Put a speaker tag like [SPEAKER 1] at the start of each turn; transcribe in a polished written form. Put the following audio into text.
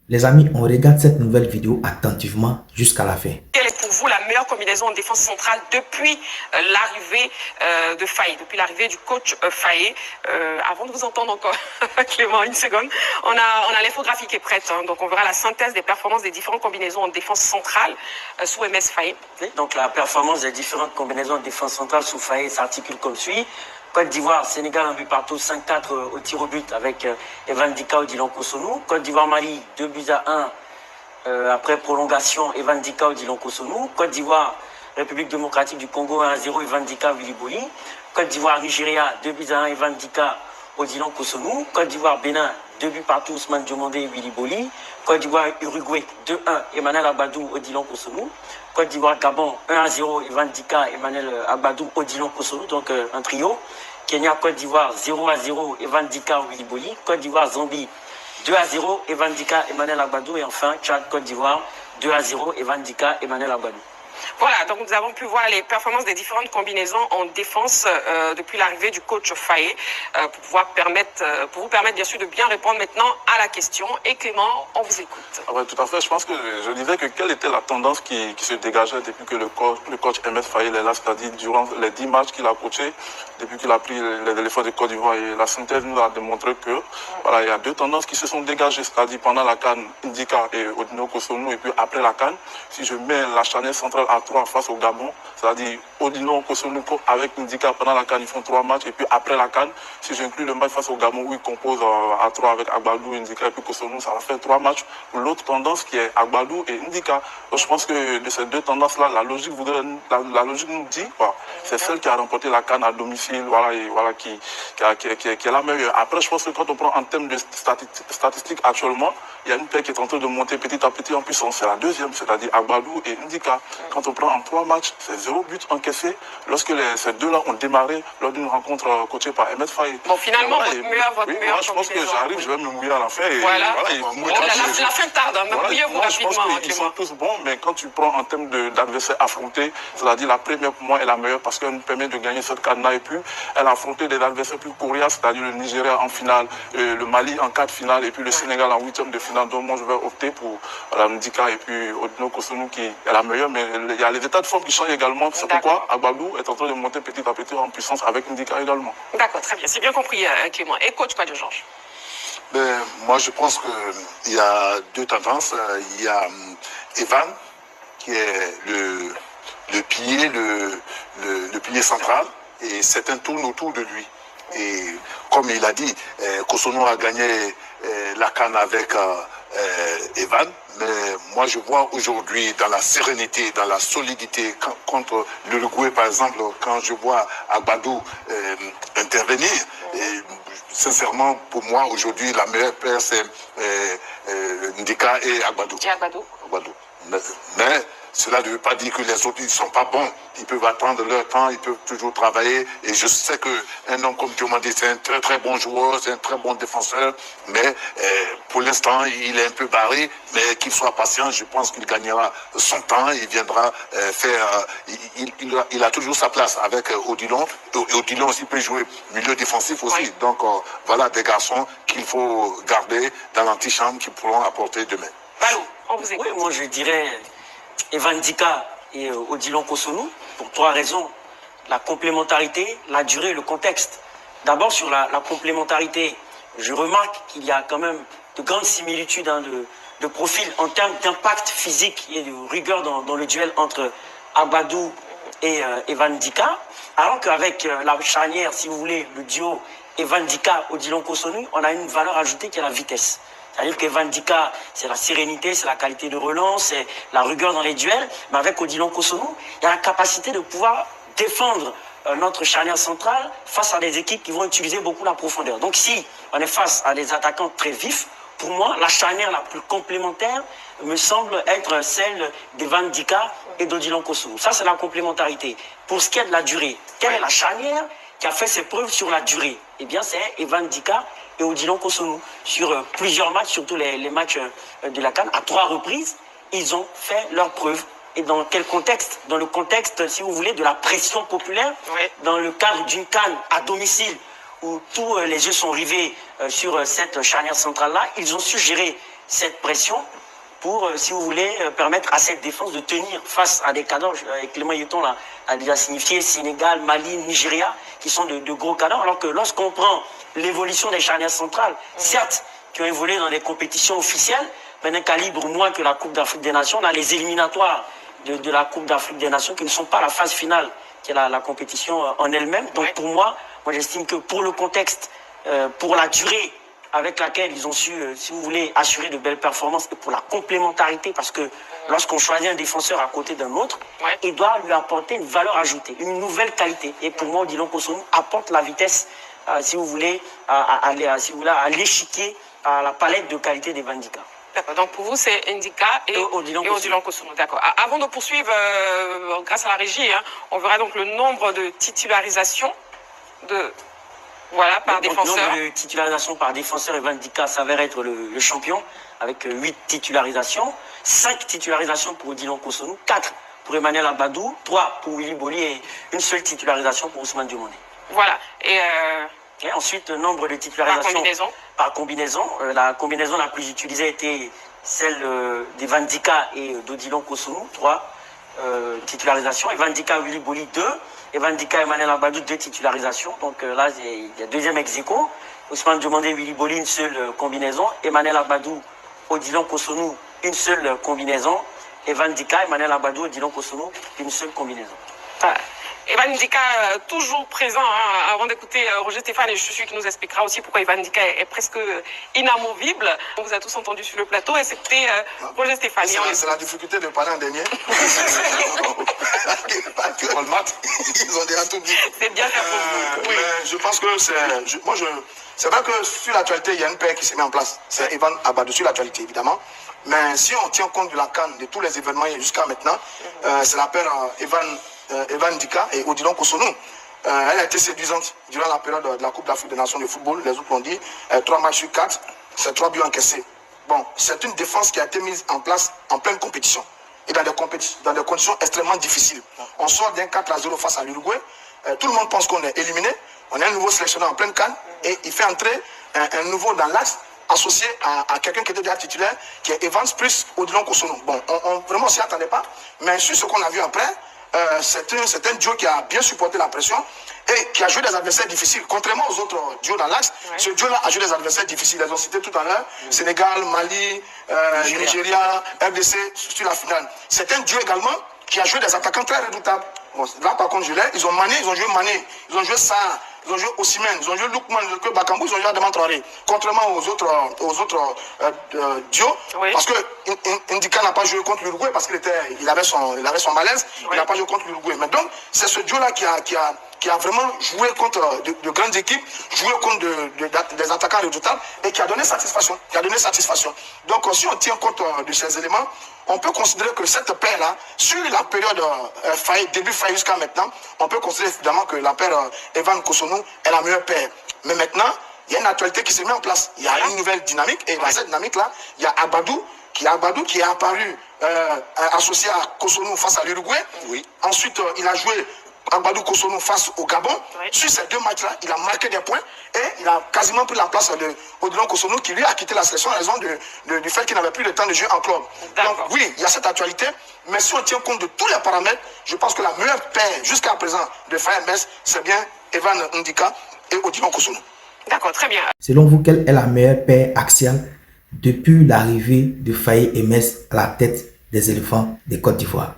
[SPEAKER 1] Les amis, on regarde cette nouvelle vidéo attentivement jusqu'à la fin.
[SPEAKER 2] Quelle est pour vous la meilleure combinaison en défense centrale depuis l'arrivée de Faye, depuis l'arrivée du coach Faye? Avant de vous entendre encore, Clément, une seconde, on a l'infographie qui est prête, hein, donc on verra la synthèse des performances des différentes combinaisons en défense centrale sous MS Faye.
[SPEAKER 3] Donc la performance des différentes combinaisons en défense centrale sous Faye s'articule comme suit. Côte d'Ivoire, Sénégal, un but partout, 5-4 au tir au but avec Evan Dika, Odilon Kosonou. Côte d'Ivoire, Mali, 2-1 après prolongation, Evan Dika, Odilon Kosonou. Côte d'Ivoire, République démocratique du Congo, 1-0, Evan Dika, Willy Boli. Côte d'Ivoire, Nigeria, 2-1, Evan Dika, Odilon Kosonou. Côte d'Ivoire, Bénin, 2 buts partout, Ousmane Diomandé, Willy Boli. Côte d'Ivoire, Uruguay, 2-1, Emmanuel Agbadou, Odilon Kosonou. Côte d'Ivoire, Gabon, 1-0, Evan Dika, Emmanuel Agbadou, Odilon Kosonou, donc un trio. Kenya, Côte d'Ivoire, 0-0, Evan Dika, Willy Boli. Côte d'Ivoire, Zambie, 2-0, Evan Dika, Emmanuel Agbadou. Et enfin, Tchad, Côte d'Ivoire, 2-0, Evan Dika, Emmanuel Agbadou.
[SPEAKER 2] Voilà, donc nous avons pu voir les performances des différentes combinaisons en défense depuis l'arrivée du coach Faye pour vous permettre bien sûr de bien répondre maintenant à la question. Et Clément, on vous écoute.
[SPEAKER 4] Oui, tout à fait. Je pense que je disais que quelle était la tendance qui se dégageait depuis que le coach MS Faye est là, c'est-à-dire durant les 10 matchs qu'il a coaché, depuis qu'il a pris l'éléphant de Côte d'Ivoire. Et la synthèse nous a démontré que voilà, il y a deux tendances qui se sont dégagées, c'est-à-dire pendant la CAN, Ndika et Odilon Kosonou, et puis après la CAN, si je mets la charnière centrale à 3 face au Gabon, c'est-à-dire Odilon Kosonou avec Ndika pendant la CAN, ils font 3 matchs, et puis après la CAN, si j'inclus le match face au Gabon où ils composent à 3 avec Agbadou, Ndika et puis Kosonou, ça va faire 3 matchs. L'autre tendance qui est Agbadou et Ndika. Donc je pense que de ces deux tendances-là, la logique nous dit, voilà, c'est celle qui a remporté la CAN à domicile, voilà, et voilà, qui est la meilleure. Après, je pense que quand on prend en termes de statistiques actuellement, il y a une paire qui est en train de monter petit à petit en puissance. C'est la deuxième, c'est-à-dire Agbadou et Ndika. Quand on prend en 3 matchs, c'est 0 but encaissé lorsque ces deux-là ont démarré lors d'une rencontre coachée par MS Faye.
[SPEAKER 2] Bon, finalement,
[SPEAKER 4] voilà,
[SPEAKER 2] votre meilleure
[SPEAKER 4] je pense que j'arrive, je vais me mouiller à la fin. Et,
[SPEAKER 2] voilà.
[SPEAKER 4] Voilà,
[SPEAKER 2] La fin tarde, hein, mouillez-vous rapidement.
[SPEAKER 4] Je pense qu'ils sont tous bons, mais quand tu prends en termes d'adversaires affrontés, c'est-à-dire la première pour moi est la meilleure parce qu'elle nous permet de gagner cette CAN-là. Et puis, elle a affronté des adversaires plus coriaces, c'est-à-dire le Nigeria en finale, le Mali en quart de finale et puis le Sénégal en 8e de finale. Donc, moi, je vais opter pour la Ndika et puis Odilon Kosonou qui est la meilleure. Mais il y a les états de forme qui changent également. C'est pourquoi Agbadou est en train de monter petit à petit en puissance avec Ndika également.
[SPEAKER 2] D'accord, très bien. C'est bien compris, Clément. Et coach, quoi de Georges?
[SPEAKER 5] Moi, je pense qu'il y a deux tendances. Il y a Evan, qui est le pilier central, et certains tournent autour de lui. Et comme il a dit, Kosonou a gagné la CAN avec Evan, mais moi je vois aujourd'hui dans la sérénité, dans la solidité contre l'Uruguay par exemple, quand je vois Agbadou intervenir, sincèrement pour moi aujourd'hui la meilleure paire c'est Ndika et Agbadou. Mais cela ne veut pas dire que les autres ne sont pas bons. Ils peuvent attendre leur temps, ils peuvent toujours travailler. Et je sais qu'un homme comme Diomandé, c'est un très très bon joueur, c'est un très bon défenseur. Mais pour l'instant, il est un peu barré. Mais qu'il soit patient, je pense qu'il gagnera son temps. Il viendra faire... il a toujours sa place avec Odilon. Odilon aussi peut jouer milieu défensif aussi. Oui. Donc voilà des garçons qu'il faut garder dans l'antichambre qui pourront apporter demain.
[SPEAKER 2] Balou, on vous écoute.
[SPEAKER 3] Oui, moi je dirais... Evan Dika et Odilon Kosonou, pour 3 raisons. La complémentarité, la durée et le contexte. D'abord, sur la complémentarité, je remarque qu'il y a quand même de grandes similitudes de profil en termes d'impact physique et de rigueur dans le duel entre Agbadou et Evan Dika. Alors qu'avec la charnière, si vous voulez, le duo Evan Dika, Odilon Kosonou, on a une valeur ajoutée qui est la vitesse. C'est-à-dire qu'Evan Dika, c'est la sérénité, c'est la qualité de relance, c'est la rigueur dans les duels. Mais avec Odilon Kosonou, il y a la capacité de pouvoir défendre notre charnière centrale face à des équipes qui vont utiliser beaucoup la profondeur. Donc si on est face à des attaquants très vifs, pour moi, la charnière la plus complémentaire me semble être celle d'Evan Dika et d'Odilon Kosonou. Ça, c'est la complémentarité. Pour ce qui est de la durée, quelle est la charnière qui a fait ses preuves sur la durée? Eh bien, c'est Evan Dika et Odilon Kosonou. Sur plusieurs matchs, surtout les matchs de la CAN, à 3 reprises, ils ont fait leurs preuves. Et dans quel contexte? Dans le contexte, si vous voulez, de la pression populaire, oui. Dans le cadre d'une CAN à domicile, où tous les yeux sont rivés sur cette charnière centrale-là, ils ont su gérer cette pression pour, si vous voulez, permettre à cette défense de tenir face à des cadors. Clément Yveton a déjà signifié Sénégal, Mali, Nigeria, qui sont de gros cadors, alors que lorsqu'on prend l'évolution des charnières centrales, certes, qui ont évolué dans des compétitions officielles, mais d'un calibre moins que la Coupe d'Afrique des Nations, on a les éliminatoires de la Coupe d'Afrique des Nations qui ne sont pas la phase finale, qui est la compétition en elle-même. Donc pour moi j'estime que pour le contexte, pour la durée avec laquelle ils ont su, si vous voulez, assurer de belles performances et pour la complémentarité, parce que lorsqu'on choisit un défenseur à côté d'un autre, il doit lui apporter une valeur ajoutée, une nouvelle qualité. Et pour moi, Odilon Kossounou apporte la vitesse, si vous voulez, à l'échiquier, à la palette de qualité des Vandika.
[SPEAKER 2] D'accord, donc pour vous, c'est Ndika et Odilon Kossounou. D'accord. Avant de poursuivre, grâce à la régie, on verra donc le nombre de titularisations par défenseur.
[SPEAKER 3] Le nombre de titularisations par défenseur, Evan Ndika s'avère être le champion, avec 8 titularisations, 5 titularisations pour Odilon Kossounou, 4 pour Emmanuel Abadou, 3 pour Willy Boli et une seule titularisation pour Ousmane Diomandé.
[SPEAKER 2] Voilà.
[SPEAKER 3] Et ensuite, le nombre de titularisations par combinaison. La combinaison la plus utilisée était celle d'Evan Ndika et d'Odilon Kossounou, 3 titularisations. Evan Ndika, Willy Boli, 2. Evan Ndika, Emmanuel Abadou, 2 titularisations. Donc là, il y a deuxième ex-aequo. Ousmane Diomandé, Willy Boli, une seule combinaison. Emmanuel Abadou, Odilon Kossounou, une seule combinaison. Evan Ndika, Emmanuel Abadou, Odilon Kossounou, une seule combinaison.
[SPEAKER 2] Evan Ndika, toujours présent, avant d'écouter Roger Stéphane, et je suis sûr qu'il nous expliquera aussi pourquoi Evan Ndika est presque inamovible. On vous a tous entendu sur le plateau et c'était Roger Stéphane.
[SPEAKER 5] C'est la difficulté de parler en dernier. Ils ont déjà tout dit.
[SPEAKER 2] C'est bien fait pour vous.
[SPEAKER 5] Oui. Mais je pense que c'est vrai que sur l'actualité, il y a une paire qui s'est mise en place. C'est Evan Abadou sur l'actualité, évidemment. Mais si on tient compte de la CAN, de tous les événements jusqu'à maintenant, c'est la paire Evan Ndika et Odilon Kossounou. Elle a été séduisante durant la période de la Coupe d'Afrique des Nations de football. Les autres l'ont dit, 3 matchs sur 4, c'est 3 buts encaissés. Bon, c'est une défense qui a été mise en place en pleine compétition et dans des conditions extrêmement difficiles. On sort d'un 4-0 face à l'Uruguay. Tout le monde pense qu'on est éliminé. On a un nouveau sélectionneur en pleine CAN et il fait entrer un nouveau dans l'axe associé à quelqu'un qui était déjà titulaire, qui est Evans plus Odilon Kossounou. Bon, vraiment, on s'y attendait pas. Mais sur ce qu'on a vu après, c'est un duo qui a bien supporté la pression et qui a joué des adversaires difficiles. Contrairement aux autres duos dans l'axe, ce duo-là a joué des adversaires difficiles. Ils ont cité tout à l'heure, Sénégal, Mali, Nigeria, RDC sur la finale. C'est un duo également qui a joué des attaquants très redoutables. Bon, là, par contre, ils ont joué Mané, ils ont joué Sarr, ils ont joué Osimhen, ils ont joué Lookman, ils ont joué Bakambu, ils ont joué Adama Traoré. Contrairement aux autres duos, parce que Ndika n'a pas joué contre l'Uruguay parce qu'il avait son malaise, il n'a pas joué contre l'Uruguay. Mais donc, c'est ce duo-là qui a vraiment joué contre de grandes équipes, joué contre des attaquants redoutables et qui a donné satisfaction. Donc, si on tient compte de ces éléments, on peut considérer que cette paire-là, sur la période début Faye jusqu'à maintenant, on peut considérer évidemment que la paire Evan Kossounou est la meilleure paire. Mais maintenant, il y a une actualité qui se met en place. Il y a une nouvelle dynamique et dans cette dynamique-là, il y a Abadou qui est apparu associé à Kossounou face à l'Uruguay. Oui. Ensuite, il a joué Abadou Kossounou face au Gabon. Oui. Sur ces 2 matchs-là, il a marqué des points et il a quasiment pris la place de Odilon Kossounou qui lui a quitté la sélection en raison du fait qu'il n'avait plus le temps de jouer en club. Donc oui, il y a cette actualité, mais si on tient compte de tous les paramètres, je pense que la meilleure paire jusqu'à présent de FMS, c'est bien Evan Ndika et Odilon Kossounou.
[SPEAKER 2] D'accord, très bien.
[SPEAKER 1] Selon vous, quelle est la meilleure paire axiale depuis l'arrivée de Faye Hermès à la tête des éléphants de Côte d'Ivoire?